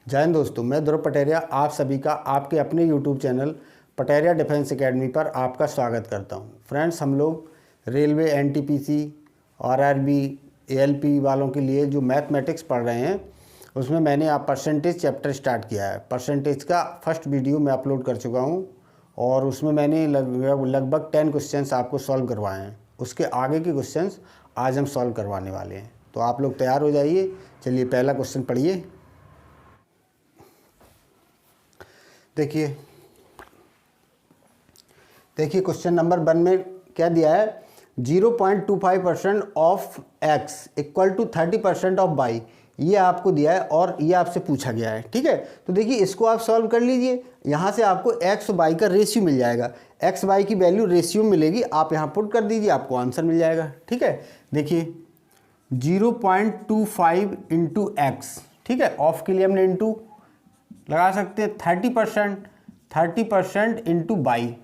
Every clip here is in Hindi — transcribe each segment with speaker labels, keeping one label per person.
Speaker 1: जय हिंद दोस्तों, मैं ध्रुव पटेरिया आप सभी का आपके अपने YouTube channel Pateriya defence academy पर आपका स्वागत करता हूं। फ्रेंड्स, हम लोग रेलवे, एनटीपीसी, आरआरबी, एएलपी वालों के लिए जो मैथमेटिक्स पढ़ रहे हैं उसमें मैंने आप परसेंटेज चैप्टर स्टार्ट किया है। परसेंटेज का फर्स्ट वीडियो मैं अपलोड कर चुका हूँ और उसमें मैंने लगभग 10 क्वेश्चंस आपको सॉल्व करवाए हैं। उसके आगे के क्वेश्चंस आज हम सॉल्व करवाने वाले हैं, तो आप लोग तैयार हो जाइए। चलिए पहला क्वेश्चन पढ़िए। देखिए क्वेश्चन नंबर 1 में क्या दिया है, 0.25% of x equal to 30% of y, ये आपको दिया है और ये आपसे पूछा गया है। ठीक है, तो देखिए इसको आप सॉल्व कर लीजिए। यहाँ से आपको x और y का रेशियो मिल जाएगा, x y की वैल्यू रेशियो मिलेगी, आप यहाँ पुट कर दीजिए, आपको आंसर मिल जाएगा। ठीक है, देखिए 0.25 इंटू एक्स, ठीक है, ऑफ के लिए हमने इंटू लगा सकते हैं 30% इंटू बाई।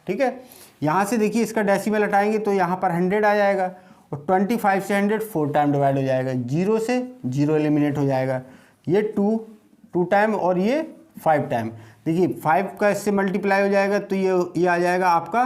Speaker 1: ठीक है, यहाँ से देखिए इसका डेसिमल हटाएंगे तो यहाँ पर 100 आ जाएगा और 25 से 100 4 टाइम डिवाइड हो जाएगा, 0 से 0 एलिमिनेट हो जाएगा। ये 2 टाइम और ये 5 टाइम। देखिए 5 का इससे मल्टीप्लाई हो जाएगा तो ये आ जाएगा आपका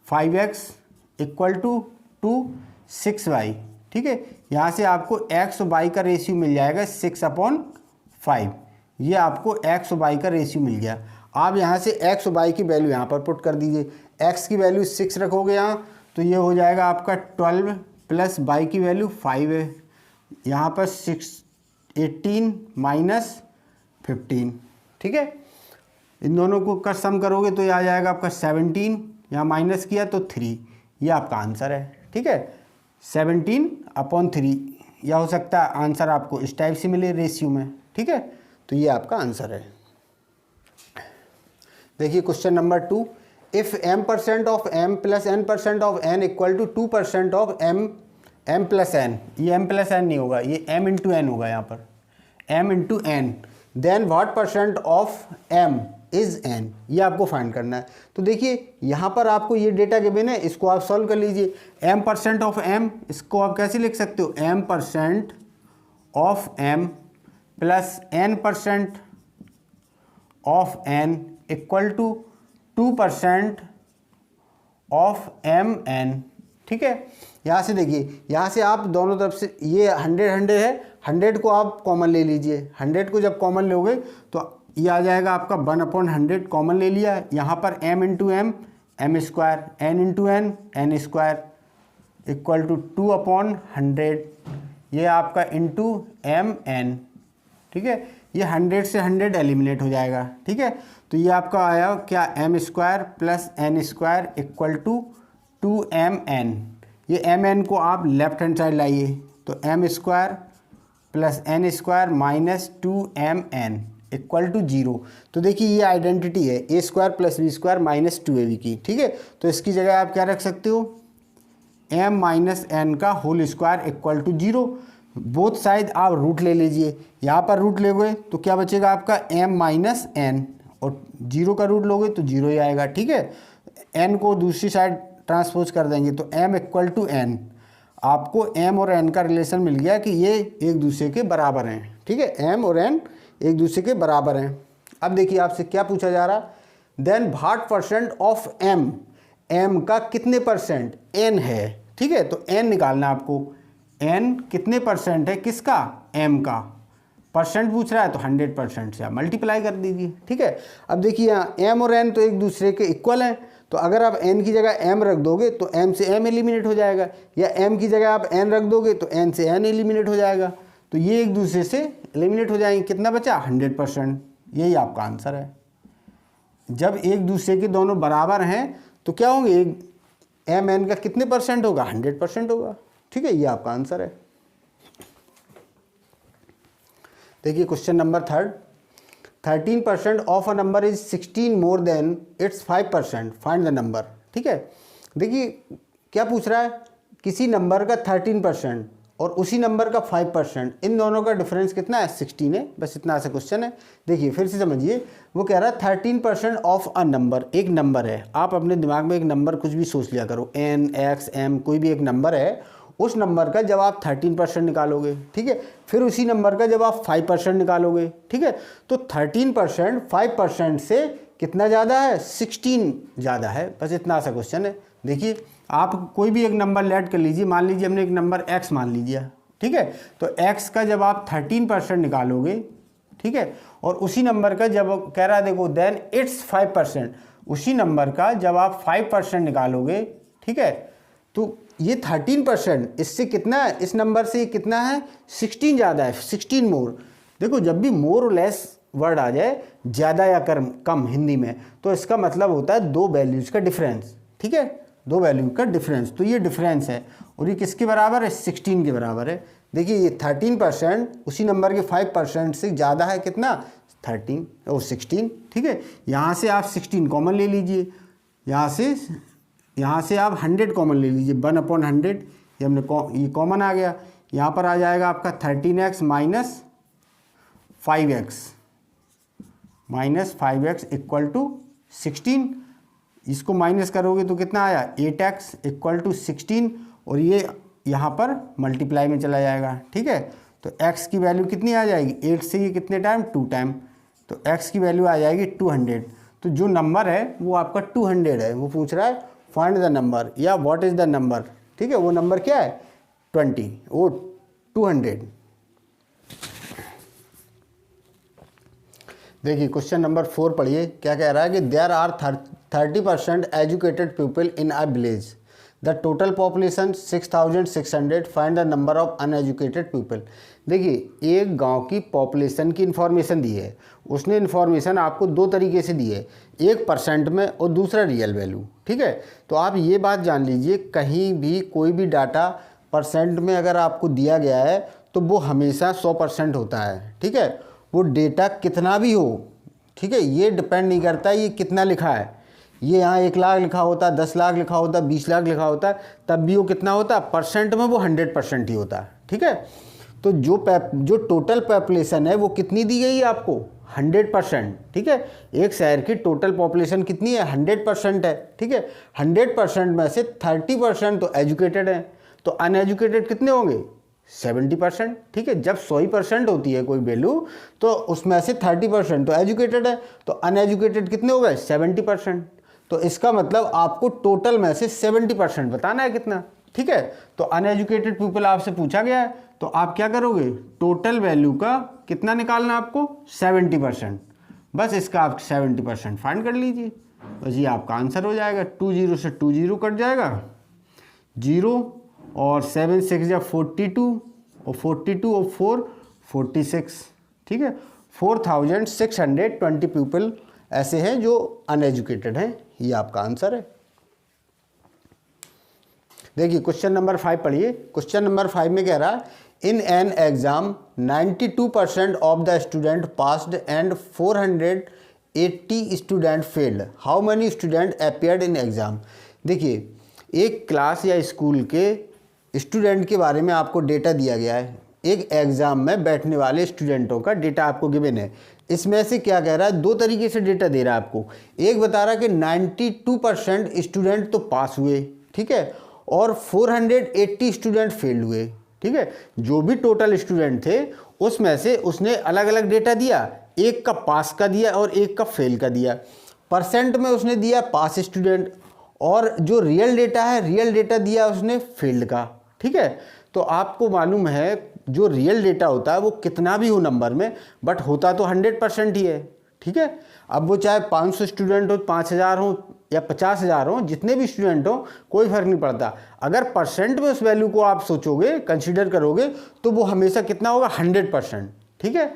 Speaker 1: 5x इक्वल टू 6y। ठीक है, यहाँ से आपको x और y का रेशियो मिल जाएगा 6/5। ये आपको x और y का रेशियो मिल गया। आप यहाँ से x और y की वैल्यू यहाँ पर पुट कर दीजिए। x की वैल्यू 6 रखोगे यहाँ तो ये हो जाएगा आपका 12 प्लस y की वैल्यू 5 है, यहाँ पर 18 माइनस 15। ठीक है, इन दोनों को का सम करोगे तो ये आ जाएगा आपका 17, यहाँ माइनस किया तो 3, ये आपका आंसर है। ठीक है, 17/3, या हो सकता है आंसर आपको इस टाइप से मिले रेशियो में। ठीक है, तो ये आपका आंसर है। देखिए question number 2, if m% of m plus n% of n equal to 2% of m plus n, ये m प्लस n नहीं होगा, ये m इंटू n होगा, यहाँ पर m into n, then what % of m is n, ये आपको फाइंड करना है। तो देखिए यहाँ पर आपको ये डेटा गिवन है, इसको आप सॉल्व कर लीजिए। m% ऑफ m, इसको आप कैसे लिख सकते हो, m% of m plus n% of n equal to 2% of mn। ठीक है, यहाँ से देखिए, यहाँ से आप दोनों तरफ से ये 100 है, 100 को आप कॉमन ले लीजिए। 100 को जब कॉमन लोगे तो ये आ जाएगा आपका 1/100, कॉमन ले लिया। यहाँ पर m into m m², n into n n² equal to 2/100, ये आपका इंटू mn। ठीक है, ये 100 से 100 एलिमिनेट हो जाएगा। ठीक है, तो ये आपका आया क्या, m² plus n² equal to 2mn। ये mn को आप लेफ्ट हैंड साइड लाइए तो m² plus n² minus 2mn equal to 0। तो देखिए ये आइडेंटिटी है a² plus b² minus 2ab की। ठीक है, तो इसकी जगह आप क्या रख सकते हो, m माइनस n का whole square equal to 0। Both side आप रूट ले लीजिए, यहाँ पर रूट लोगे तो क्या बचेगा आपका m माइनस n, और 0 का रूट लोगे तो 0 ही आएगा। ठीक है, n को दूसरी साइड ट्रांसपोज कर देंगे तो m इक्वल टू n, आपको m और n का रिलेशन मिल गया कि ये एक दूसरे के बराबर हैं। ठीक है, m और n एक दूसरे के बराबर हैं। अब देखिए आपसे क्या पूछा जा रहा, then what % of m, m का कितने परसेंट n है। ठीक है, तो n निकालना आपको, n कितने परसेंट है किसका, m का, परसेंट पूछ रहा है तो 100% से आप मल्टीप्लाई कर दीजिए। ठीक है, अब देखिए यहाँ m और n तो एक दूसरे के इक्वल हैं, तो अगर आप n की जगह m रख दोगे तो m से m एलिमिनेट हो जाएगा, या m की जगह आप n रख दोगे तो n से n एलिमिनेट हो जाएगा, तो ये एक दूसरे से एलिमिनेट हो जाएंगे। कितना बचा, 100%, यही आपका आंसर है। जब एक दूसरे के दोनों बराबर हैं तो क्या होंगे, m n का कितने परसेंट होगा, 100% होगा। ठीक है, ये आपका आंसर है। देखिए question number 3, 13% of a number is 16 more than it's 5%, find the number. ठीक है, देखिए क्या पूछ रहा है, किसी नंबर का 13% और उसी नंबर का 5%, इन दोनों का डिफरेंस कितना है, 16 है। बस इतना सा क्वेश्चन है। देखिए फिर से समझिए, वो कह रहा है 13% ऑफ अ नंबर, एक नंबर है, आप अपने दिमाग में एक नंबर कुछ भी सोच लिया करो, n x m कोई भी एक नंबर है, उस नंबर का जब आप 13% निकालोगे, ठीक है, फिर उसी नंबर का जब आप 5% निकालोगे, ठीक है, तो 13% 5% से कितना ज़्यादा है, 16 ज़्यादा है। बस इतना सा क्वेश्चन है। देखिए आप कोई भी एक नंबर लेट कर लीजिए, मान लीजिए हमने एक नंबर x मान लीजिए, ठीक है, तो x का जब आप 13% निकालोगे, ठीक है, और उसी नंबर का जब कह रहा है देखो देन इट्स 5%, उसी नंबर का जब आप 5% निकालोगे, ठीक है, तो ये 13% इससे कितना है, इस नंबर से कितना है, 16 ज़्यादा है, 16 मोर। देखो जब भी मोर और लेस वर्ड आ जाए, ज़्यादा या कम हिंदी में, तो इसका मतलब होता है दो वैल्यूज़ का डिफरेंस, ठीक है, दो वैल्यू का डिफरेंस। तो ये डिफरेंस है और ये किसके बराबर है, 16 के बराबर है। देखिए ये 13% उसी नंबर के 5% से ज़्यादा है, कितना, 13 और 16, ठीक है। यहाँ से आप 16 कॉमन ले लीजिए, यहाँ से आप 100 कॉमन ले लीजिए, 1/100 ये हमने ये कॉमन आ गया। यहाँ पर आ जाएगा आपका 13x minus 5x equal to 16। इसको माइनस करोगे तो कितना आया, 8x इक्वल टू 16, और ये यहाँ पर मल्टीप्लाई में चला जाएगा, ठीक है। तो x की वैल्यू कितनी आ जाएगी, 8 से ये कितने टाइम, 2 टाइम, तो x की वैल्यू आ जाएगी 200। तो जो नंबर है वो आपका 200 है। वो पूछ रहा है फाइंड द नंबर या व्हाट इज़ द नंबर, ठीक है, वो नंबर क्या है, 20, वो 200। देखिए क्वेश्चन नंबर 4 पढ़िए, क्या कह रहा है कि there are 30% educated people in a village, the total population 6600, find the number of uneducated people. देखिए एक गांव की पॉपुलेशन की इन्फॉर्मेशन दी है, उसने इन्फॉर्मेशन आपको दो तरीके से दी है, एक परसेंट में और दूसरा रियल वैल्यू, ठीक है। तो आप ये बात जान लीजिए, कहीं भी कोई भी डाटा परसेंट में अगर आपको दिया गया है तो वो हमेशा 100% होता है, ठीक है। वो डेटा कितना भी हो, ठीक है, ये डिपेंड नहीं करता ये कितना लिखा है, ये यहाँ 1 लाख लिखा होता, 10 लाख लिखा होता, 20 लाख लिखा होता, तब भी वो कितना होता, परसेंट में वो 100% ही होता, ठीक है। तो जो टोटल पॉपुलेशन है वो कितनी दी गई है आपको, 100%, ठीक है। एक शहर की टोटल पॉपुलेशन कितनी है, 100% है, ठीक है। 100% में से 30% तो एजुकेटेड है, तो अनएजुकेटेड कितने होंगे, 70%, ठीक है। जब 100% होती है कोई वैल्यू तो उसमें से 30% तो एजुकेटेड है, तो अनएजुकेटेड कितने हो गए, 70%। तो इसका मतलब आपको टोटल में से 70% बताना है कितना, ठीक है। तो अनएजुकेटेड पीपल आपसे पूछा गया है, तो आप क्या करोगे, टोटल वैल्यू का कितना निकालना आपको, 70%। बस इसका आप 70% फाइंड कर लीजिए, बस ये आपका आंसर हो जाएगा। 20 से 20 कट जाएगा, 0 और 7 6 या 42 और 42 और 4 46, ठीक है। 4620 पीपल ऐसे हैं जो अनएजुकेटेड हैं, ये आपका आंसर है। देखिए क्वेश्चन नंबर 5 पढ़िए। क्वेश्चन नंबर 5 में कह रहा है in an exam 92% of the student passed and 480 student failed, how many student appeared in exam. देखिए एक क्लास या स्कूल के स्टूडेंट के बारे में आपको डेटा दिया गया है, एक एग्ज़ाम में बैठने वाले स्टूडेंटों का डेटा आपको गिवन है। इसमें से क्या कह रहा है, दो तरीके से डेटा दे रहा है आपको। एक बता रहा है कि 92% स्टूडेंट तो पास हुए, ठीक है, और 480 स्टूडेंट फेल हुए, ठीक है। जो भी टोटल स्टूडेंट थे उसमें से उसने अलग अलग डेटा दिया, एक का पास का दिया और एक का फेल का दिया। परसेंट में उसने दिया पास स्टूडेंट, और जो रियल डेटा है, रियल डेटा दिया उसने फील्ड का, ठीक है। तो आपको मालूम है जो रियल डेटा होता है वो कितना भी हो नंबर में, बट होता तो 100% ही है, ठीक है। अब वो चाहे 500 स्टूडेंट हो, 5000 हो या 50,000 हो, जितने भी स्टूडेंट हो कोई फ़र्क नहीं पड़ता। अगर परसेंट में उस वैल्यू को आप सोचोगे, कंसीडर करोगे, तो वो हमेशा कितना होगा, 100%, ठीक है।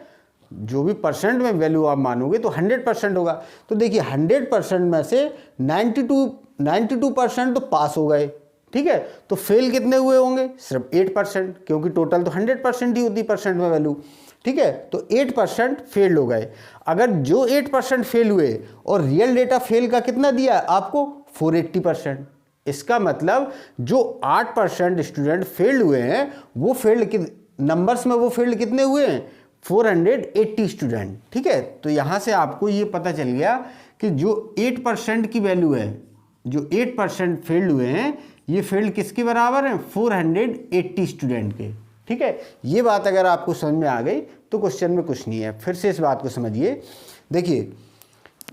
Speaker 1: जो भी परसेंट में वैल्यू आप मानोगे तो 100% होगा। तो देखिए 100% में से 92% तो पास हो गए, ठीक है। तो फेल कितने हुए होंगे, सिर्फ 8%, क्योंकि टोटल तो 100% ही होती परसेंट में वैल्यू, ठीक है। तो 8% फेल हो गए। अगर जो 8% फेल हुए और रियल डेटा फेल का कितना दिया आपको, 480%, इसका मतलब जो 8% स्टूडेंट फेल्ड हुए हैं वो फेल्ड नंबर्स में वो फेल्ड कितने हुए हैं, 480 स्टूडेंट, ठीक है। तो यहाँ से आपको ये पता चल गया कि जो 8% की वैल्यू है, जो 8% फेल्ड हुए हैं, ये फील्ड किसके बराबर है, 480 स्टूडेंट के। ठीक है, ये बात अगर आपको समझ में आ गई तो क्वेश्चन में कुछ नहीं है। फिर से इस बात को समझिए। देखिए,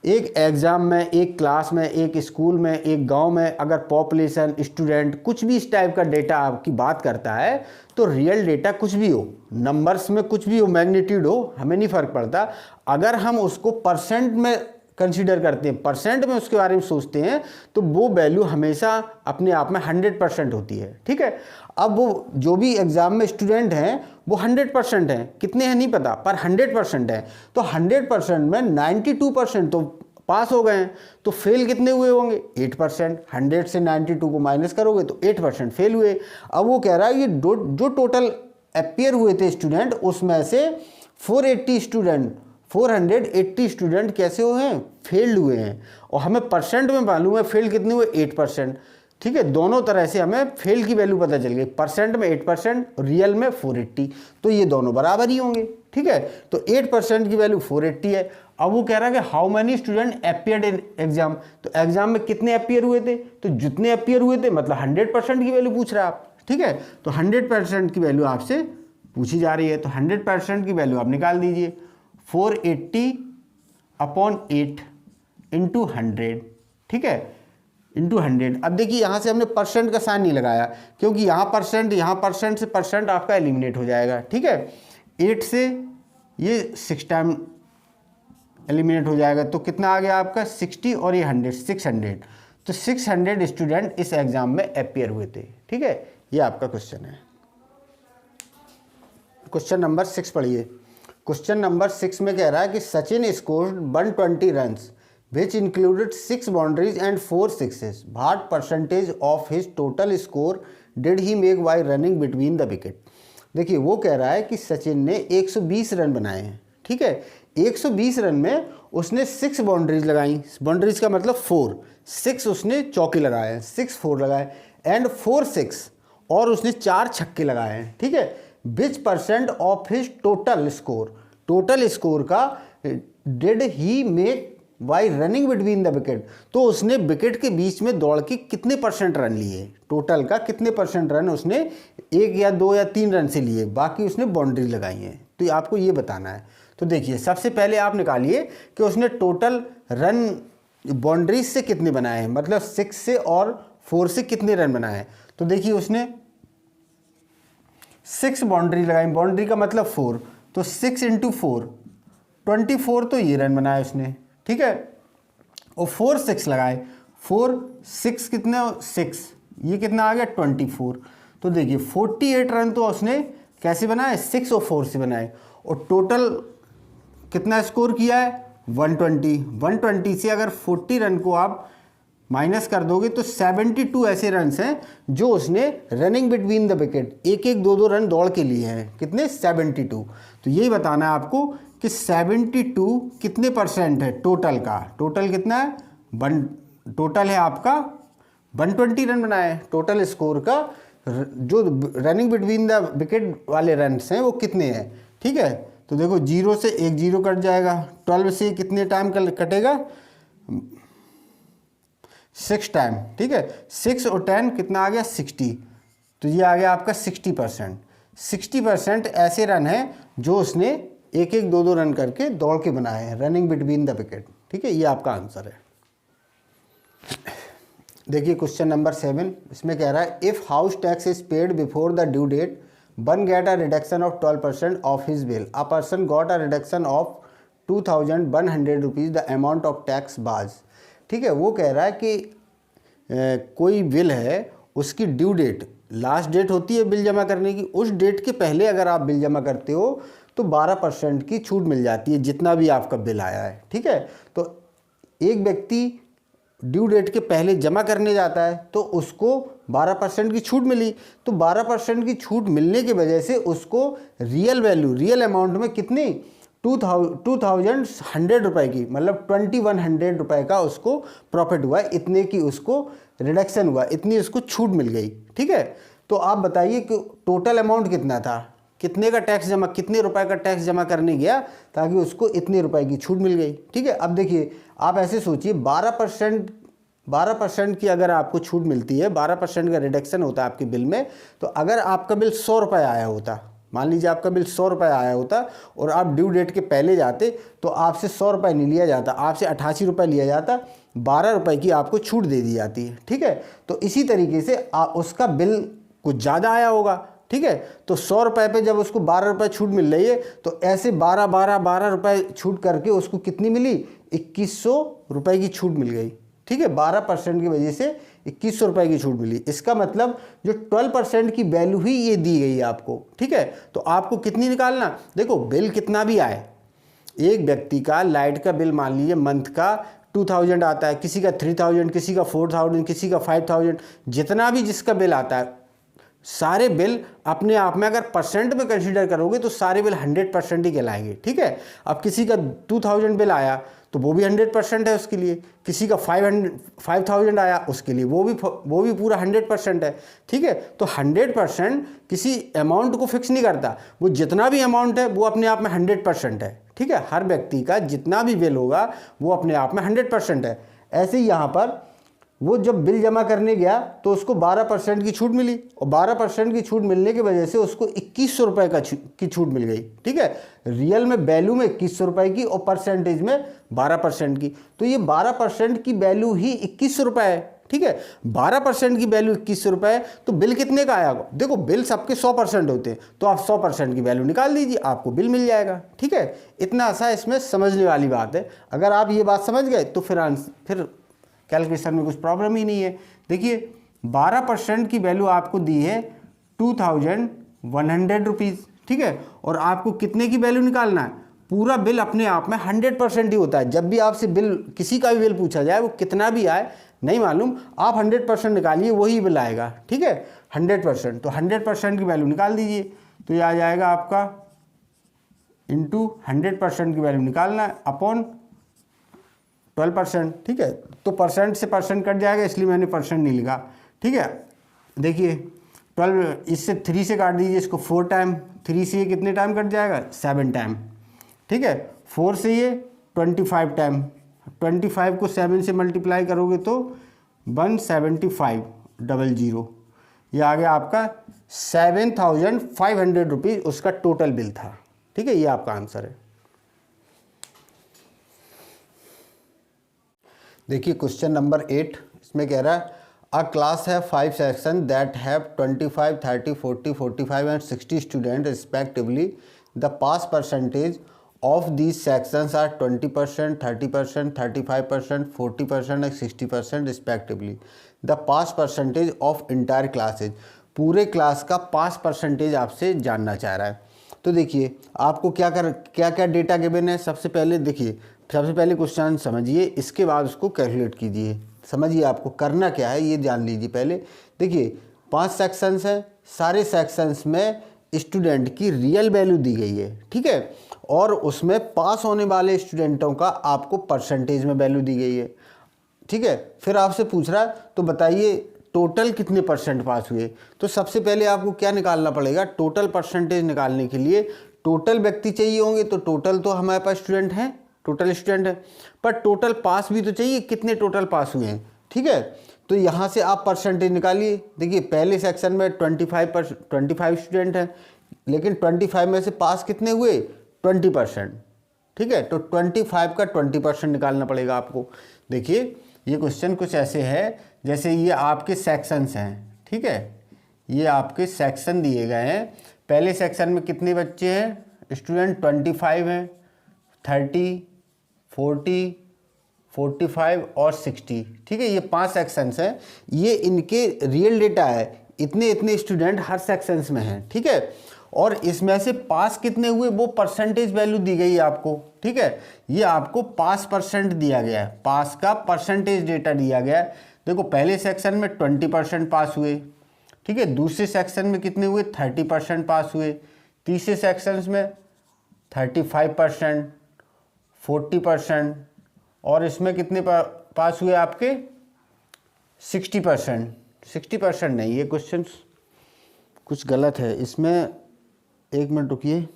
Speaker 1: एक एग्ज़ाम में, एक क्लास में, एक स्कूल में, एक गांव में अगर पॉपुलेशन, स्टूडेंट, कुछ भी इस टाइप का डेटा आपकी बात करता है तो रियल डेटा कुछ भी हो, नंबर्स में कुछ भी हो, मैग्नीट्यूड हो, हमें नहीं फ़र्क पड़ता। अगर हम उसको परसेंट में कंसीडर करते हैं, परसेंट में उसके बारे में सोचते हैं, तो वो वैल्यू हमेशा अपने आप में 100% होती है। ठीक है, अब वो जो भी एग्ज़ाम में स्टूडेंट हैं वो 100% हैं, कितने हैं नहीं पता, पर 100% हैं। तो 100% में 92% तो पास हो गए हैं, तो फेल कितने हुए होंगे, 8%। 100 से 92 को माइनस करोगे तो 8% फेल हुए। अब वो कह रहा है ये जो टोटल अपीयर हुए थे स्टूडेंट, उसमें से 480 स्टूडेंट कैसे हुए हैं, फेल्ड हुए हैं। और हमें परसेंट में मालूम है फेल कितने हुए, 8%। ठीक है, दोनों तरह से हमें फेल की वैल्यू पता चल गई, परसेंट में 8%, रियल में 480, तो ये दोनों बराबर ही होंगे। ठीक है, तो 8% की वैल्यू 480 है। अब वो कह रहा है कि how many student appeared in exam, तो एग्जाम में कितने अपीयर हुए थे, तो जितने अपीयर हुए थे मतलब 100% की वैल्यू पूछ रहा है आप। ठीक है, तो 100% की वैल्यू आपसे पूछी जा रही है, तो 100% की वैल्यू आप निकाल दीजिए, 480/8 इंटू 100। ठीक है, इंटू 100। अब देखिए यहाँ से हमने परसेंट का साइन नहीं लगाया, क्योंकि यहाँ परसेंट से परसेंट आपका एलिमिनेट हो जाएगा। ठीक है, 8 से ये 6 टाइम एलिमिनेट हो जाएगा, तो कितना आ गया आपका 60 और ये 100, 600। तो 600 स्टूडेंट इस एग्जाम में अपीयर हुए थे। ठीक है, ये आपका क्वेश्चन है। क्वेश्चन नंबर 6 पढ़िए। क्वेश्चन नंबर 6 में कह रहा है कि Sachin scored 120 runs which included 6 boundaries and 4 sixes. What percentage of his total score did he make while running between the wicket? देखिए, वो कह रहा है कि सचिन ने 120 रन बनाए हैं। ठीक है, 120 रन में उसने 6 बाउंड्रीज लगाई, बाउंड्रीज का मतलब 6 उसने चौके लगाए हैं, 6 4 लगाए, एंड 4 6, और उसने 4 छक्के लगाए हैं। ठीक है, which percent of his total score का did he make by running between the wicket, तो उसने विकेट के बीच में दौड़ के कितने परसेंट रन लिए, टोटल का कितने परसेंट रन उसने 1 या 2 या 3 रन से लिए, बाकी उसने बाउंड्री लगाई हैं। तो आपको ये बताना है। तो देखिए, सबसे पहले आप निकालिए कि उसने टोटल रन बाउंड्रीज से कितने बनाए हैं, मतलब 6 से और 4 से कितने रन बनाए हैं। तो देखिए, उसने 6 बाउंड्री लगाई, बाउंड्री का मतलब 4, तो 6 × 4 24, तो ये रन बनाए उसने। ठीक है, और 4 6 लगाए, 4 6 कितने, 6, ये कितना आ गया 24। तो देखिए 48 रन तो उसने कैसे बनाए, 6 और 4 से बनाए, और टोटल कितना स्कोर किया है 120 से अगर 40 रन को आप माइनस कर दोगे तो 72 ऐसे रन हैं जो उसने running between the wicket, 1 2 run दौड़ के लिए हैं। कितने, 72। तो यही बताना है आपको कि 72 कितने परसेंट है टोटल का, टोटल कितना है, टोटल है आपका 120 रन बनाए, टोटल स्कोर का जो रनिंग बिटवीन द विकेट वाले रन हैं वो कितने हैं। ठीक है, तो देखो 0 से 1 0 कट जाएगा, 12 से कितने टाइम कटेगा, 6 टाइम। ठीक है, 6 और 10 कितना आ गया 60, तो ये आ गया आपका 60%। 60% ऐसे रन हैं जो उसने 1 2 रन करके दौड़ के बनाए हैं, रनिंग बिटवीन द विकेट। ठीक है, ये आपका आंसर है। देखिए क्वेश्चन नंबर 7, इसमें कह रहा है if house tax is paid before the due date, one get a reduction of 12% of his bill, a person got a reduction of 2100 rupees the amount of tax was. ठीक है, वो कह रहा है कि कोई बिल है, उसकी ड्यू डेट, लास्ट डेट होती है बिल जमा करने की, उस डेट के पहले अगर आप बिल जमा करते हो तो 12% की छूट मिल जाती है जितना भी आपका बिल आया है। ठीक है, तो एक व्यक्ति ड्यू डेट के पहले जमा करने जाता है तो उसको 12% की छूट मिली, तो 12% की छूट मिलने की वजह से उसको रियल वैल्यू, रियल अमाउंट में कितनी 2100 रुपये की, मतलब 2100 रुपये का उसको प्रॉफिट हुआ, इतने की उसको रिडक्शन हुआ, इतनी उसको छूट मिल गई। ठीक है, तो आप बताइए कि टोटल अमाउंट कितना था, कितने का टैक्स जमा, कितने रुपए का टैक्स जमा करने गया ताकि उसको इतने रुपए की छूट मिल गई। ठीक है, अब देखिए आप ऐसे सोचिए 12% 12% की अगर आपको छूट मिलती है, 12% का रिडक्शन होता है आपके बिल में, तो अगर आपका बिल 100 रुपये आया होता, मान लीजिए आपका बिल 100 रुपये आया होता और आप ड्यू डेट के पहले जाते तो आपसे 100 रुपये नहीं लिया जाता, आपसे 88 रुपये लिया जाता, 12 रुपये की आपको छूट दे दी जाती है। ठीक है, तो इसी तरीके से उसका बिल कुछ ज़्यादा आया होगा। ठीक है, तो 100 रुपये पे जब उसको 12 रुपये छूट मिल रही है तो ऐसे 12 रुपये छूट करके उसको कितनी मिली, 2100 रुपये की छूट मिल गई। ठीक है, 12% की वजह से 2100 रुपये की छूट मिली। इसका मतलब जो 12% की वैल्यू ही ये दी गई है आपको। ठीक है, तो आपको कितनी निकालना, देखो बिल कितना भी आए, एक व्यक्ति का लाइट का बिल मान लीजिए मंथ का 2000 आता है, किसी का 3000, किसी का 4000, किसी का 5000, जितना भी जिसका बिल आता है, सारे बिल अपने आप में अगर परसेंट में कंसीडर करोगे तो सारे बिल 100% ही कहलाएंगे। ठीक है, अब किसी का 2000 बिल आया तो वो भी 100% है उसके लिए, किसी का 5000 आया उसके लिए वो भी पूरा 100% है। ठीक है, तो 100% किसी अमाउंट को फिक्स नहीं करता, वो जितना भी अमाउंट है वो अपने आप में 100% है। ठीक है, हर व्यक्ति का जितना भी बिल होगा वो अपने आप में 100% है। ऐसे ही यहाँ पर वो जब बिल जमा करने गया तो उसको 12% की छूट मिली और 12% की छूट मिलने की वजह से उसको 2100 रुपये की छूट मिल गई। ठीक है, रियल में वैल्यू में 2100 रुपये की और परसेंटेज में 12% की, तो ये 12% की वैल्यू ही 2100 रुपये है। ठीक है, 12% की वैल्यू 2100 रुपये है, तो बिल कितने का आया, देखो बिल सबके 100% होते हैं, तो आप 100% की वैल्यू निकाल दीजिए, आपको बिल मिल जाएगा। ठीक है, इतना सा इसमें समझने वाली बात है। अगर आप ये बात समझ गए तो फिर कैलकुलेशन में कुछ प्रॉब्लम ही नहीं है। देखिए 12% की वैल्यू आपको दी है 2100 रुपीज़। ठीक है, और आपको कितने की वैल्यू निकालना है, पूरा बिल अपने आप में 100% ही होता है। जब भी आपसे बिल, किसी का भी बिल पूछा जाए, वो कितना भी आए नहीं मालूम, आप 100% निकालिए, वही बिल आएगा। ठीक है, 100%, तो 100% की वैल्यू निकाल दीजिए, तो ये आ जाएगा आपका इंटू 100% की वैल्यू निकालना है अपॉन 12%। ठीक है, तो परसेंट से परसेंट कट जाएगा, इसलिए मैंने परसेंट नहीं लिखा। ठीक है, देखिए 12, इससे 3 से काट दीजिए इसको 4 टाइम, 3 से ये कितने टाइम कट जाएगा, 7 टाइम। ठीक है, 4 से ये 25 टाइम, 25 को 7 से मल्टीप्लाई करोगे तो 17500, ये आ गया आपका 7500 रुपीज़ उसका टोटल बिल था। ठीक है, ये आपका आंसर है। देखिए क्वेश्चन नंबर 8, इसमें कह रहा है अ क्लास है 5 section that have 25, 30, 40, 45 and 60 student respectively. The pass percentage of these sections are 20%, 30%, 35%, 40% and 60% respectively. The pass percentage of entire classes, पूरे क्लास का पास परसेंटेज आपसे जानना चाह रहा है। तो देखिए आपको क्या क्या डेटा गिवन है। सबसे पहले क्वेश्चन समझिए, इसके बाद उसको कैलकुलेट कीजिए। समझिए आपको करना क्या है ये जान लीजिए पहले। देखिए 5 सेक्शंस हैं, सारे सेक्शंस में स्टूडेंट की रियल वैल्यू दी गई है। ठीक है, और उसमें पास होने वाले स्टूडेंटों का आपको परसेंटेज में वैल्यू दी गई है। ठीक है, फिर आपसे पूछ रहा है तो बताइए टोटल कितने परसेंट पास हुए। तो सबसे पहले आपको क्या निकालना पड़ेगा, टोटल परसेंटेज निकालने के लिए टोटल व्यक्ति चाहिए होंगे। तो टोटल तो हमारे पास स्टूडेंट हैं, टोटल स्टूडेंट है, पर टोटल पास भी तो चाहिए, कितने टोटल पास हुए हैं। ठीक है, तो यहाँ से आप परसेंटेज निकालिए। देखिए पहले सेक्शन में 25 स्टूडेंट हैं, लेकिन 25 में से पास कितने हुए, 20%। ठीक है, तो 25 का 20% निकालना पड़ेगा आपको। देखिए ये क्वेश्चन कुछ ऐसे है, जैसे ये आपके सेक्शंस हैं। ठीक है, ये आपके सेक्शन दिए गए हैं। पहले सेक्शन में कितने बच्चे हैं, स्टूडेंट 25 हैं, 30, 40, 45 और 60। ठीक है, ये 5 सेक्शंस हैं, ये इनके रियल डेटा है, इतने स्टूडेंट हर सेक्शंस में हैं। ठीक है, और इसमें से पास कितने हुए वो परसेंटेज वैल्यू दी गई है आपको। ठीक है, ये आपको पास परसेंट दिया गया है, पास का परसेंटेज डेटा दिया गया है। देखो पहले सेक्शन में 20% पास हुए। ठीक है, दूसरे सेक्शन में कितने हुए, 30% पास हुए। तीसरे सेक्शंस में 35%, 40%, और इसमें कितने पास हुए आपके 60%। 60% नहीं, ये क्वेश्चन कुछ गलत है, इसमें 1 मिनट रुकिए।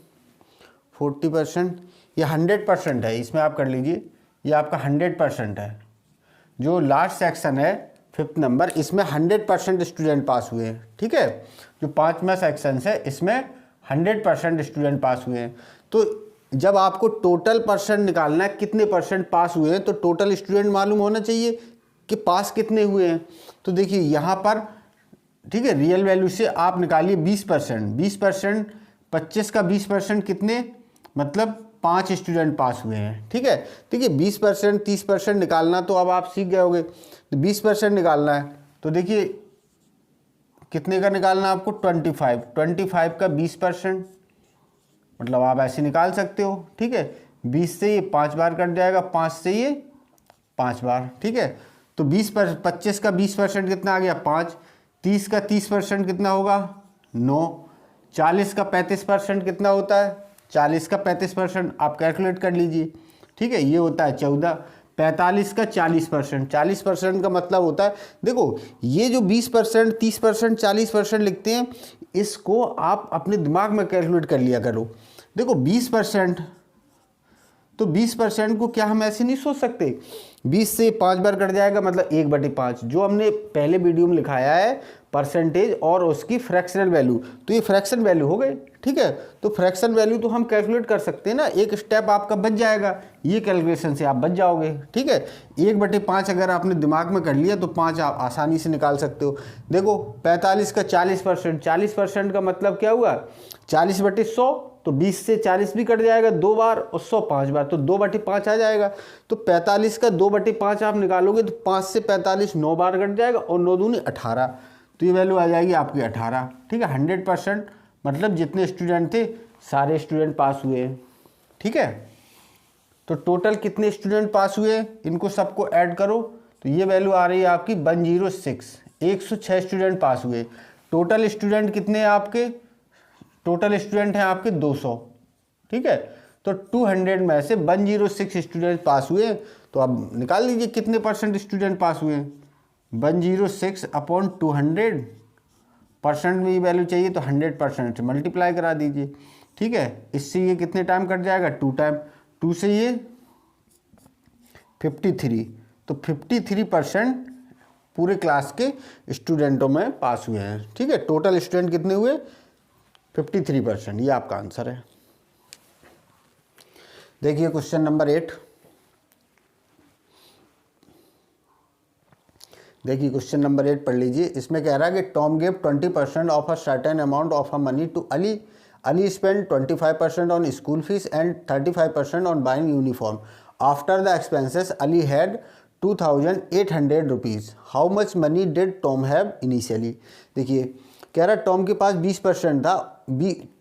Speaker 1: 40%, ये 100% है, इसमें आप कर लीजिए, ये आपका 100% है। जो लास्ट सेक्शन है 5th नंबर, इसमें 100% स्टूडेंट पास हुए हैं। ठीक है, जो 5वां सेक्शन है इसमें 100% स्टूडेंट पास हुए हैं। तो जब आपको टोटल परसेंट निकालना है कितने परसेंट पास हुए हैं, तो टोटल स्टूडेंट मालूम होना चाहिए कि पास कितने हुए हैं। तो देखिए यहाँ पर, ठीक है, रियल वैल्यू से आप निकालिए 20%। 20%, 25 का 20% कितने, मतलब 5 स्टूडेंट पास हुए हैं। ठीक है, देखिए 20%, 30% निकालना तो अब आप सीख गए होगे। तो 20% निकालना है तो देखिए कितने का निकालना है आपको, 25 का 20%, मतलब आप ऐसे निकाल सकते हो। ठीक है, 20 से ये 5 बार कट जाएगा, 5 से ये 5 बार। ठीक है, तो 25 का 20% कितना आ गया, 5। 30 का 30% कितना होगा, 9। 40 का 35% कितना होता है, 40 का 35% आप कैलकुलेट कर लीजिए। ठीक है, ये होता है 14। 45 का 40%, 40% का मतलब होता है, देखो ये जो 20%, 30%, 40% लिखते हैं, इसको आप अपने दिमाग में कैलकुलेट कर लिया करो। देखो 20%, तो 20% को क्या हम ऐसे नहीं सोच सकते, 20 से 5 बार कट जाएगा, मतलब 1/5, जो हमने पहले वीडियो में लिखाया है परसेंटेज और उसकी फ्रैक्शनल वैल्यू, तो ये फ्रैक्शन वैल्यू हो गई। ठीक है, तो फ्रैक्शन वैल्यू तो हम कैलकुलेट कर सकते हैं ना, एक स्टेप आपका बच जाएगा, ये कैलकुलेशन से आप बच जाओगे। ठीक है, 1/5 अगर आपने दिमाग में कर लिया तो 5 आप आसानी से निकाल सकते हो। देखो 45 का 40%, 40% का मतलब क्या हुआ, 40/100, तो 20 से 40 भी कट जाएगा 2 बार और 100 5 बार, तो 2/5 आ जाएगा। तो 45 का 2/5 आप निकालोगे तो 5 से 45 9 बार कट जाएगा और 9 दूनी 18, तो ये वैल्यू आ जाएगी आपकी 18। ठीक है, 100% मतलब जितने स्टूडेंट थे सारे स्टूडेंट पास हुए। ठीक है, तो टोटल कितने स्टूडेंट पास हुए, इनको सबको ऐड करो तो ये वैल्यू आ रही है आपकी 106, 106 स्टूडेंट पास हुए। टोटल स्टूडेंट कितने हैं आपके, टोटल स्टूडेंट हैं आपके 200। ठीक है, तो 200 में से 106 स्टूडेंट पास हुए, तो अब निकाल लीजिए कितने परसेंट स्टूडेंट पास हुए। 106/200, परसेंट में ये वैल्यू चाहिए तो 100% से मल्टीप्लाई करा दीजिए। ठीक है, इससे ये कितने टाइम कट जाएगा, 2 टाइम, 2 से ये 53, तो 53% पूरे क्लास के स्टूडेंटों में पास हुए हैं। ठीक है, टोटल स्टूडेंट कितने हुए, 53%, ये आपका आंसर है। देखिए क्वेश्चन नंबर 8, देखिए क्वेश्चन नंबर 8 पढ़ लीजिए। इसमें कह रहा है कि Tom gave 20% of a certain amount of a money to Ali. Ali spend 25% on school fees and 35% on buying uniform. After the expenses Ali had 2800 rupees. How much money did Tom have initially. देखिए कह रहा है टॉम के पास 20% था,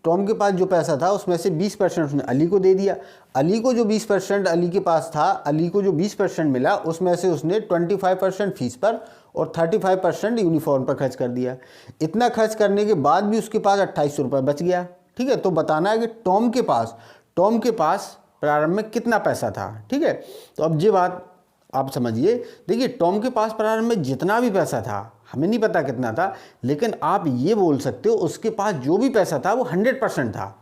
Speaker 1: टॉम के पास जो पैसा था उसमें से 20% उसने अली को दे दिया। अली को जो 20% अली के पास था, अली को जो 20% मिला उसमें से उसने 25% फीस पर और 35% यूनिफॉर्म पर खर्च कर दिया। इतना खर्च करने के बाद भी उसके पास 2800 रुपये बच गया। ठीक है, तो बताना है कि टॉम के पास प्रारंभ में कितना पैसा था। ठीक है, तो अब ये बात आप समझिए। देखिए टॉम के पास प्रारंभ में जितना भी पैसा था, हमें नहीं पता कितना था, लेकिन आप ये बोल सकते हो उसके पास जो भी पैसा था वो 100% था।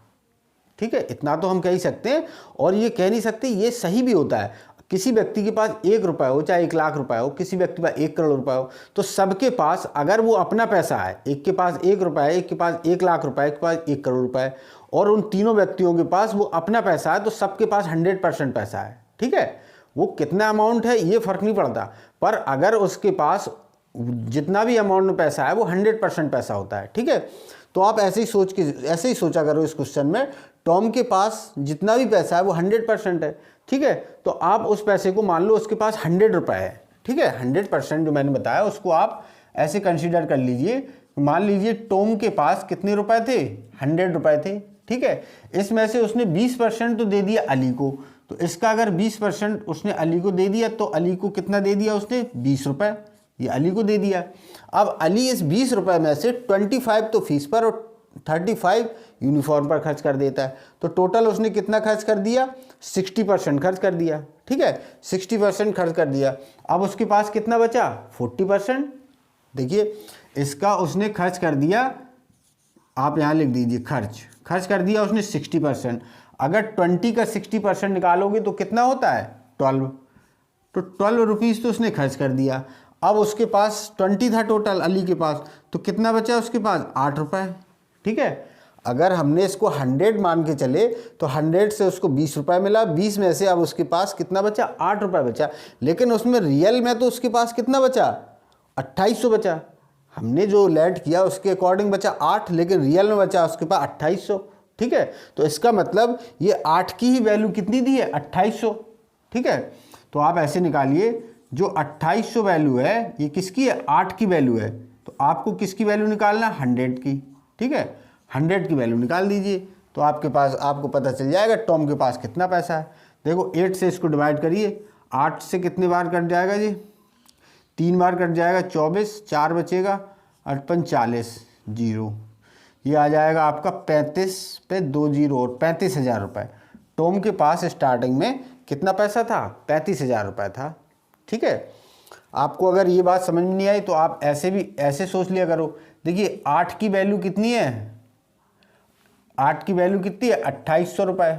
Speaker 1: ठीक है, इतना तो हम कह ही सकते हैं, और ये कह नहीं सकते, ये सही भी होता है। किसी व्यक्ति के पास 1 रुपये हो, चाहे 1 लाख रुपए हो, किसी व्यक्ति के पास 1 करोड़ रुपए हो, तो सबके पास अगर वो अपना पैसा है, एक के पास 1 रुपये है, एक के पास 1 लाख रुपए, एक के पास 1 करोड़ रुपए, और उन तीनों व्यक्तियों के पास वो अपना पैसा है, तो सबके पास 100% पैसा है। ठीक है, वो कितना अमाउंट है ये फर्क नहीं पड़ता, पर अगर उसके पास जितना भी अमाउंट में पैसा है वो 100% पैसा होता है। ठीक है, तो आप ऐसे ही सोचा करो इस क्वेश्चन में, टॉम के पास जितना भी पैसा है वो 100% है। ठीक है, तो आप उस पैसे को मान लो उसके पास 100 रुपये है। ठीक है, 100% जो मैंने बताया उसको आप ऐसे कंसीडर कर लीजिए। मान लीजिए टॉम के पास कितने रुपए थे, 100 रुपये थे। ठीक है, इसमें से उसने 20% तो दे दिया अली को, तो इसका अगर 20% उसने अली को दे दिया तो अली को कितना दे दिया उसने, 20 रुपये, ये अली को दे दिया। अब अली इस 20 रुपये में से 25 तो फीस पर और 35 यूनिफॉर्म पर खर्च कर देता है, तो टोटल उसने कितना खर्च कर दिया, 60% खर्च कर दिया। ठीक है, 60% खर्च कर दिया। अब उसके पास कितना बचा, 40%। देखिए इसका उसने खर्च कर दिया, आप यहाँ लिख दीजिए खर्च कर दिया उसने 60%। अगर 20 का 60% निकालोगे तो कितना होता है, 12। तो 12 रुपीज़ तो उसने खर्च कर दिया। अब उसके पास 20 था टोटल अली के पास, तो कितना बचा उसके पास 8 रुपये। ठीक है, अगर हमने इसको 100 मान के चले तो 100 से उसको 20 रुपये मिला, 20 में से अब उसके पास कितना बचा 8 रुपये बचा। लेकिन उसमें रियल में तो उसके पास कितना बचा 2800 बचा। हमने जो लेट किया उसके अकॉर्डिंग बचा 8, लेकिन रियल में बचा उसके पास 2800। ठीक है, तो इसका मतलब ये 8 की ही वैल्यू कितनी दी है 2800। ठीक है, तो आप ऐसे निकालिए जो 2800 वैल्यू है ये किसकी है 8 की वैल्यू है, तो आपको किसकी वैल्यू निकालना 100 की। ठीक है, 100 की वैल्यू निकाल दीजिए तो आपके पास आपको पता चल जाएगा टॉम के पास कितना पैसा है। देखो 8 से इसको डिवाइड करिए, 8 से कितने बार कट जाएगा जी 3 बार कट जाएगा 24, 4 बचेगा 58 40 जीरो, ये आ जाएगा आपका 35 पे 2 जीरो और 35,000 रुपये। टॉम के पास स्टार्टिंग में कितना पैसा था 35,000 रुपये था। ठीक है, आपको अगर ये बात समझ में नहीं आई तो आप ऐसे भी ऐसे सोच लिया करो। देखिए 8 की वैल्यू कितनी है, 8 की वैल्यू कितनी है 2800 रुपये।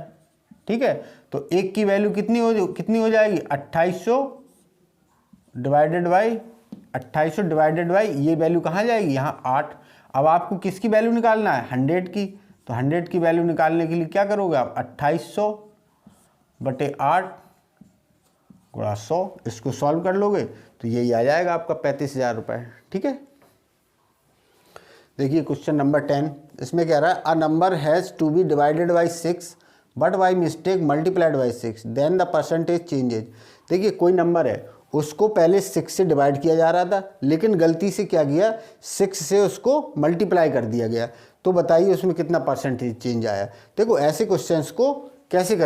Speaker 1: ठीक है, तो 1 की वैल्यू कितनी हो जाएगी 2800 डिवाइडेड बाई 2800 डिवाइडेड बाई ये वैल्यू कहाँ जाएगी यहाँ 8। अब आपको किसकी वैल्यू निकालना है 100 की, तो 100 की वैल्यू निकालने के लिए क्या करोगे आप 2800 बटे 8 गुणा 100, इसको सॉल्व कर लोगे तो यही आ जाएगा आपका 35,000 रुपये। ठीक है, देखिए क्वेश्चन नंबर 10, इसमें कह रहा है a number has to be divided by 6 but by mistake multiplied by 6 then the percentage changes. देखिए कोई नंबर है उसको पहले 6 से डिवाइड किया जा रहा था, लेकिन गलती से क्या किया 6 से उसको मल्टीप्लाई कर दिया गया, तो बताइए उसमें कितना परसेंटेज चेंज आया। देखो ऐसे क्वेश्चंस को कैसे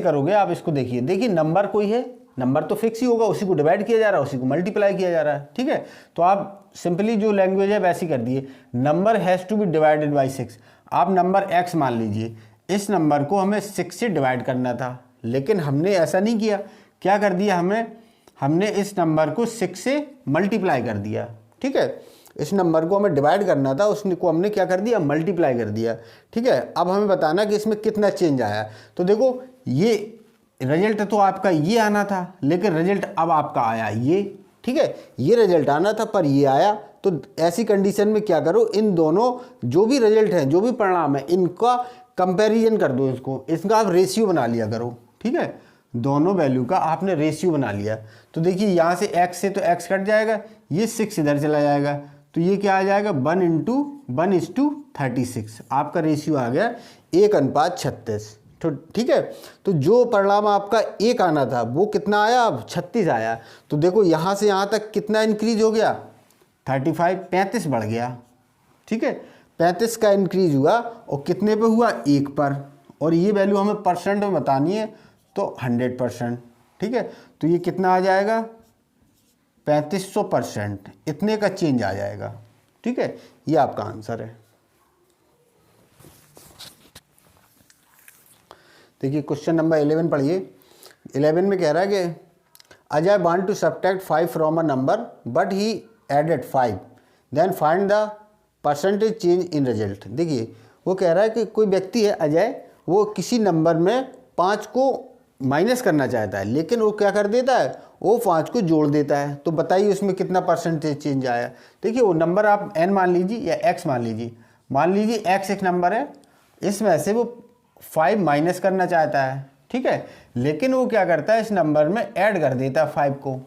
Speaker 1: करोगे आप, इसको देखिए नंबर कोई है, नंबर तो फिक्स ही होगा, उसी को डिवाइड किया जा रहा है, उसी को मल्टीप्लाई किया जा रहा है। ठीक है, तो आप सिंपली जो लैंग्वेज है वैसी कर दिए, number has to be divided by 6। आप नंबर x मान लीजिए, इस नंबर को हमें 6 से डिवाइड करना था, लेकिन हमने ऐसा नहीं किया। क्या कर दिया हमने इस नंबर को 6 से मल्टीप्लाई कर दिया। ठीक है, इस नंबर को हमें डिवाइड करना था, उसको हमने क्या कर दिया मल्टीप्लाई कर दिया। ठीक है, अब हमें बताना कि इसमें कितना चेंज आया। तो देखो ये रिजल्ट तो आपका ये आना था, लेकिन रिजल्ट अब आपका आया ये। ठीक है, ये रिजल्ट आना था पर ये आया, तो ऐसी कंडीशन में क्या करो इन दोनों जो भी रिजल्ट हैं जो भी परिणाम है इनका कंपैरिजन कर दो, इसका आप रेशियो बना लिया करो। ठीक है, दोनों वैल्यू का आपने रेशियो बना लिया, तो देखिए यहाँ से x से तो x कट जाएगा, ये 6 इधर चला जाएगा, तो ये क्या आ जाएगा 1:1:36। आपका रेशियो आ गया 1:36। तो ठीक है, तो जो परिणाम आपका 1 आना था वो कितना आया अब 36 आया। तो देखो यहाँ से यहाँ तक कितना इंक्रीज हो गया 35 बढ़ गया। ठीक है, 35 का इंक्रीज हुआ और कितने पे हुआ 1 पर, और ये वैल्यू हमें परसेंट में बतानी है तो 100%। ठीक है, तो ये कितना आ जाएगा 3500%, इतने का चेंज आ जाएगा। ठीक है, ये आपका आंसर है। देखिए क्वेश्चन नंबर 11 पढ़िए। 11 में कह रहा है कि Ajay want to subtract 5 from a number but he added 5 then find the percentage change in result. देखिए वो कह रहा है कि कोई व्यक्ति है अजय, वो किसी नंबर में 5 को माइनस करना चाहता है, लेकिन वो क्या कर देता है वो 5 को जोड़ देता है, तो बताइए उसमें कितना परसेंटेज चेंज आया। देखिए वो नंबर आप n मान लीजिए या x मान लीजिए x एक नंबर है, इसमें से वो 5 माइनस करना चाहता है। ठीक है, लेकिन वो क्या करता है इस नंबर में ऐड कर देता है 5 को,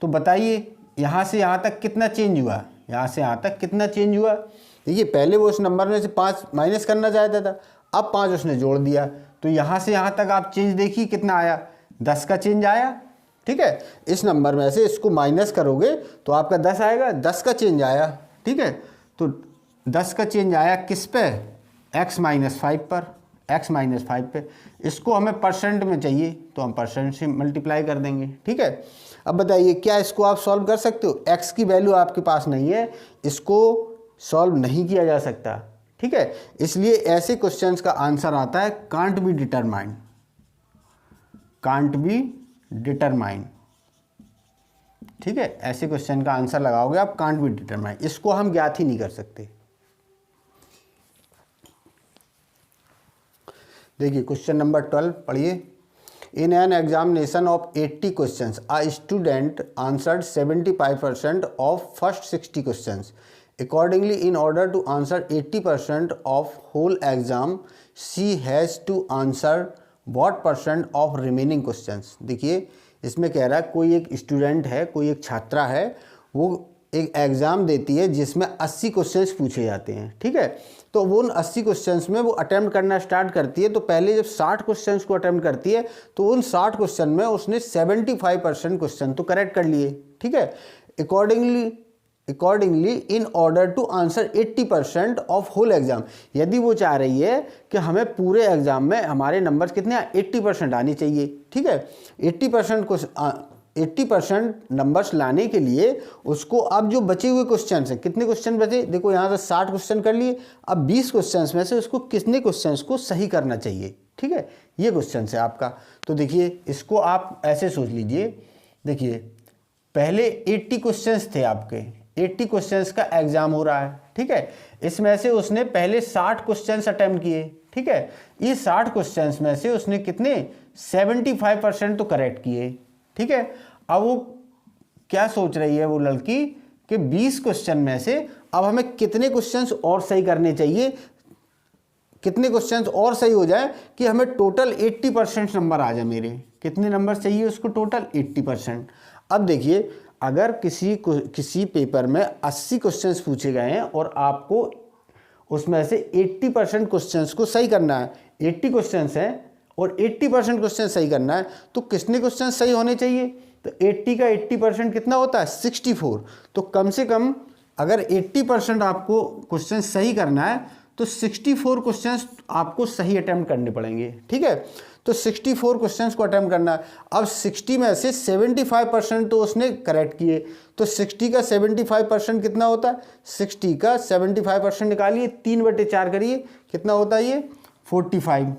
Speaker 1: तो बताइए यहाँ से यहाँ तक कितना चेंज हुआ, यहाँ से यहाँ तक कितना चेंज हुआ। देखिए पहले वो उस नंबर में से 5 माइनस करना चाहता था, अब 5 उसने जोड़ दिया, तो यहाँ से यहाँ तक आप चेंज देखिए कितना आया 10 का चेंज आया। ठीक है, इस नंबर में से इसको माइनस करोगे तो आपका 10 आएगा, 10 का चेंज आया। ठीक है, तो 10 का चेंज आया किस पे x - 5 पर, x - 5 पे। इसको हमें परसेंट में चाहिए तो हम परसेंट से मल्टीप्लाई कर देंगे। ठीक है, अब बताइए क्या इसको आप सॉल्व कर सकते हो, x की वैल्यू आपके पास नहीं है, इसको सॉल्व नहीं किया जा सकता। ठीक है, इसलिए ऐसे क्वेश्चंस का आंसर आता है can't be determined, can't be determined. ठीक है, ऐसे क्वेश्चन का आंसर लगाओगे आप कांट बी डिटरमाइंड, इसको हम ज्ञात ही नहीं कर सकते। देखिए क्वेश्चन नंबर 12 पढ़िए। In an examination of 80 questions a student answered 75% of first 60 questions. Accordingly, in order to answer 80% of whole exam, she has to answer what percent of remaining questions. देखिए इसमें कह रहा है कोई एक स्टूडेंट है, कोई एक छात्रा है, वो एक एग्ज़ाम देती है जिसमें 80 क्वेश्चंस पूछे जाते हैं. ठीक है, तो वो उन 80 क्वेश्चंस में वो अटैम्प्ट करना स्टार्ट करती है. तो पहले जब 60 क्वेश्चंस को अटैम्प्ट करती है तो उन 60 क्वेश्चन में उसने 75% क्वेश्चन तो करेक्ट कर लिए. ठीक है, accordingly in order to answer 80% of whole exam, यदि वो चाह रही है कि हमें पूरे एग्जाम में हमारे नंबर्स कितने 80% आने चाहिए. ठीक है, 80% नंबर्स लाने के लिए उसको अब जो बचे हुए क्वेश्चंस हैं, कितने क्वेश्चन बचे, देखो यहाँ से 60 क्वेश्चन कर लिए, अब 20 क्वेश्चंस में से उसको कितने क्वेश्चंस को सही करना चाहिए. ठीक है, ये क्वेश्चन है आपका. तो देखिए इसको आप ऐसे सोच लीजिए. देखिए पहले 80 क्वेश्चंस थे आपके, 80 क्वेश्चंस का एग्जाम हो रहा है. ठीक है, इसमें से उसने पहले 60 क्वेश्चंस अटेम्प्ट किए. ठीक है, ये 60 क्वेश्चंस में से उसने कितने 75% तो करेक्ट किए. ठीक है, अब वो क्या सोच रही है वो लड़की कि 20 क्वेश्चन में से अब हमें कितने क्वेश्चंस और सही करने चाहिए, कितने क्वेश्चंस और सही हो जाए कि हमें टोटल 80% नंबर आ जाए. मेरे कितने नंबर चाहिए उसको, टोटल 80%. अब देखिए अगर किसी पेपर में 80 क्वेश्चंस पूछे गए हैं और आपको उसमें से 80% क्वेश्चंस को सही करना है, 80 क्वेश्चंस हैं और 80% क्वेश्चन सही करना है, तो कितने क्वेश्चन सही होने चाहिए. तो 80 का 80% कितना होता है 64. तो कम से कम अगर 80% आपको क्वेश्चन सही करना है तो 64 क्वेश्चंस आपको सही अटेम्प्ट करने पड़ेंगे. ठीक है, तो 64 क्वेश्चंस को अटेम्प्ट करना है. अब 60 में से 75% तो उसने करेक्ट किए, तो 60 का 75% कितना होता है, 60 का 75% निकालिए, 3/4 करिए, कितना होता है ये 45.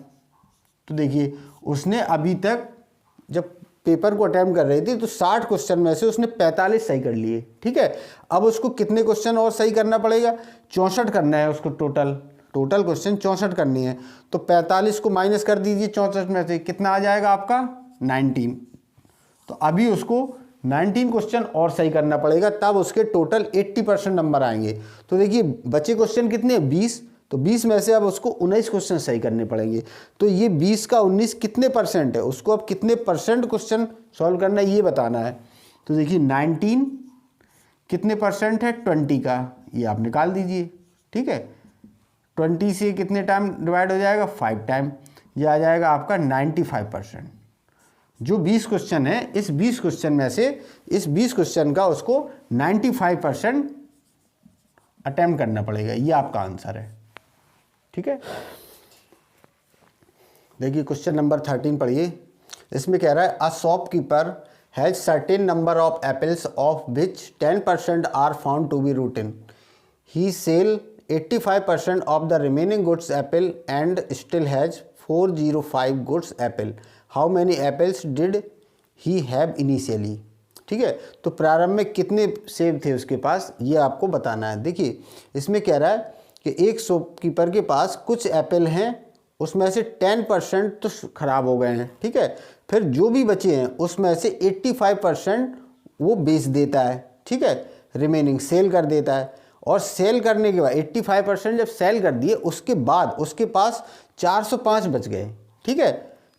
Speaker 1: तो देखिए उसने अभी तक जब पेपर को अटेम्प्ट कर रही थी तो 60 क्वेश्चन में से उसने 45 सही कर लिए. ठीक है, अब उसको कितने क्वेश्चन और सही करना पड़ेगा, 64 करना है उसको. टोटल क्वेश्चन 64 करनी है. तो 45 को माइनस कर दीजिए 64 में से, कितना आ जाएगा आपका 19. तो अभी उसको 19 क्वेश्चन और सही करना पड़ेगा, तब उसके टोटल 80% नंबर आएंगे. तो देखिए बचे क्वेश्चन कितने 20, तो 20 में से अब उसको 19 क्वेश्चन सही करने पड़ेंगे. तो ये 20 का 19 कितने परसेंट है, उसको अब कितने परसेंट क्वेश्चन सॉल्व करना है ये बताना है. तो देखिए 19 कितने परसेंट है 20 का, ये आप निकाल दीजिए. ठीक है, 20 से कितने टाइम डिवाइड हो जाएगा 5 टाइम, ये आ जाएगा आपका 95%. जो 20 क्वेश्चन है इस 20 क्वेश्चन में से इस 20 क्वेश्चन का उसको 95% अटेम्प्ट करना पड़ेगा. ये आपका आंसर है. ठीक है, देखिए क्वेश्चन नंबर 13 पढ़िए. इसमें कह रहा है a shopkeeper has certain number of apples of which 10% are found to be rotten. He sell 85% of the remaining goods apple and still has 405 goods apple. How many apples did he have initially? ठीक है, तो प्रारंभ में कितने सेब थे उसके पास ये आपको बताना है. देखिए इसमें कह रहा है कि एक शॉपकीपर के पास कुछ एप्पल हैं, उसमें से 10% तो ख़राब हो गए हैं. ठीक है, फिर जो भी बचे हैं उसमें से 85% वो बेच देता है. ठीक है, रिमेनिंग सेल कर देता है. और सेल करने के बाद 85% जब सेल कर दिए उसके बाद उसके पास 405 बच गए. ठीक है,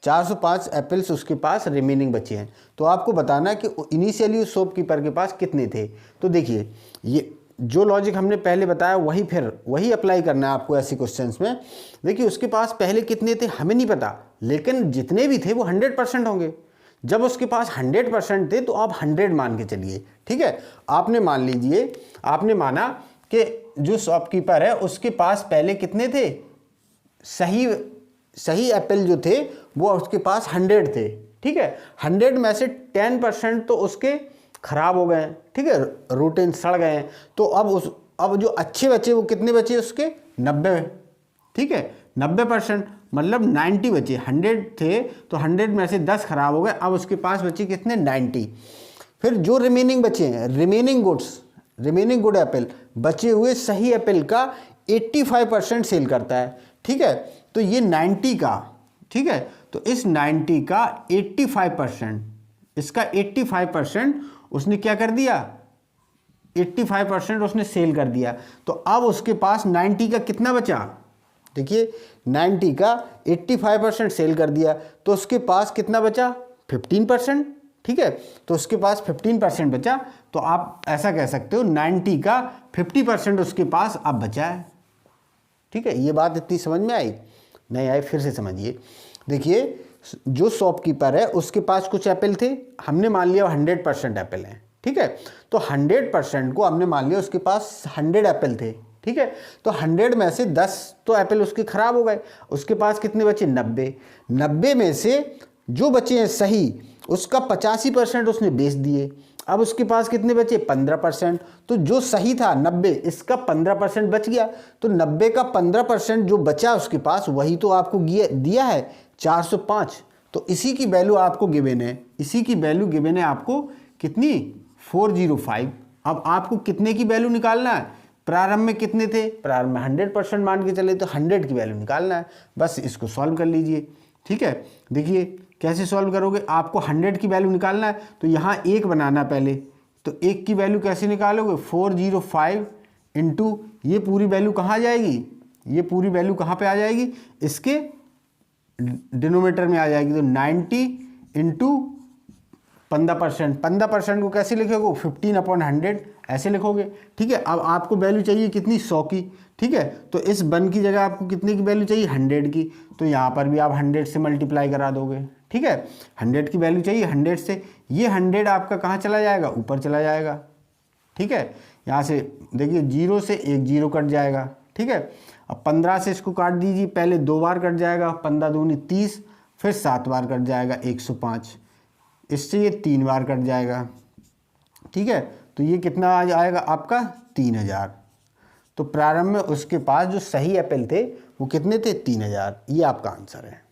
Speaker 1: 405 एप्पल्स उसके पास रिमेनिंग बचे हैं. तो आपको बताना है कि इनिशियली उस शॉपकीपर के पास कितने थे. तो देखिए ये जो लॉजिक हमने पहले बताया वही अप्लाई करना है आपको ऐसे क्वेश्चंस में. देखिए उसके पास पहले कितने थे हमें नहीं पता, लेकिन जितने भी थे वो 100% होंगे. जब उसके पास 100% थे तो आप 100 मान के चलिए. ठीक है, आपने माना कि जो शॉपकीपर है उसके पास पहले कितने थे, सही एप्पल जो थे वो उसके पास 100 थे. ठीक है, 100 में से 10% तो उसके खराब हो गए. ठीक है, रोटेन सड़ गए. तो अब जो अच्छे बचे वो कितने बचे उसके 90. ठीक है, 90% मतलब 90 बचे. 100 थे तो 100 में से 10 खराब हो गए, अब उसके पास बचे कितने 90. फिर जो रिमेनिंग बचे हैं रिमेनिंग गुड एप्पल, बचे हुए सही एप्पल का 85% सेल करता है. ठीक है, तो ये 90 का, ठीक है, तो इस 90 का 85%, इसका 85% उसने क्या कर दिया, 85% उसने सेल कर दिया। तो अब उसके पास 90 का कितना बचा, देखिए 90 का 85% सेल कर दिया, तो उसके पास कितना बचा, 15%। ठीक है, तो उसके पास 15% बचा। तो आप ऐसा कह सकते हो 90 का 50% उसके पास अब बचा है। ठीक है, ये बात इतनी समझ में आई, नहीं आई फिर से समझिए। देखिए जो शॉपकीपर है उसके पास कुछ एप्पल थे, हमने मान लिया 100% एप्पल हैं। ठीक है, तो 100% को हमने मान लिया उसके पास 100 एप्पल थे। ठीक है, तो 100 में से 10 तो एप्पल उसके खराब हो गए, उसके पास कितने बचे, 90। 90 में से जो बचे हैं सही, उसका 85% उसने बेच दिए। अब उसके पास कितने बचे, 15%। तो जो सही था 90, इसका 15% बच गया। तो 90 का 15% जो बचा उसके पास, वही तो आपको दिया है 405। तो इसी की वैल्यू आपको गिवन है, इसी की वैल्यू गिवन है आपको कितनी, 405। अब आपको कितने की वैल्यू निकालना है, प्रारंभ में कितने थे, प्रारंभ में 100% मान के चले, तो 100 की वैल्यू निकालना है। बस इसको सॉल्व कर लीजिए। ठीक है, देखिए कैसे सॉल्व करोगे, आपको 100 की वैल्यू निकालना है, तो यहाँ 1 बनाना पहले। तो 1 की वैल्यू कैसे निकालोगे, 405 इंटू ये पूरी वैल्यू कहाँ जाएगी, ये पूरी वैल्यू कहाँ पे आ जाएगी, इसके डिनोमिनेटर में आ जाएगी। तो 90 इंटू 15%, 15% को कैसे लिखोगे, 15/100 ऐसे लिखोगे। ठीक है, अब आपको वैल्यू चाहिए कितनी, 100 की। ठीक है, तो इस 1 की जगह आपको कितने की वैल्यू चाहिए, 100 की। तो यहाँ पर भी आप 100 से मल्टीप्लाई करा दोगे। ठीक है, 100 की वैल्यू चाहिए 100 से, ये 100 आपका कहाँ चला जाएगा, ऊपर चला जाएगा। ठीक है, यहाँ से देखिए 0 से 1 0 कट जाएगा। ठीक है, अब 15 से इसको काट दीजिए, पहले 2 बार कट जाएगा, 15 दूनी 30, फिर 7 बार कट जाएगा 105, इससे ये 3 बार कट जाएगा। ठीक है, तो ये कितना आ जाएगा आपका 3000। तो प्रारंभ में उसके पास जो सही एप्पल थे वो कितने थे, 3000। ये आपका आंसर है।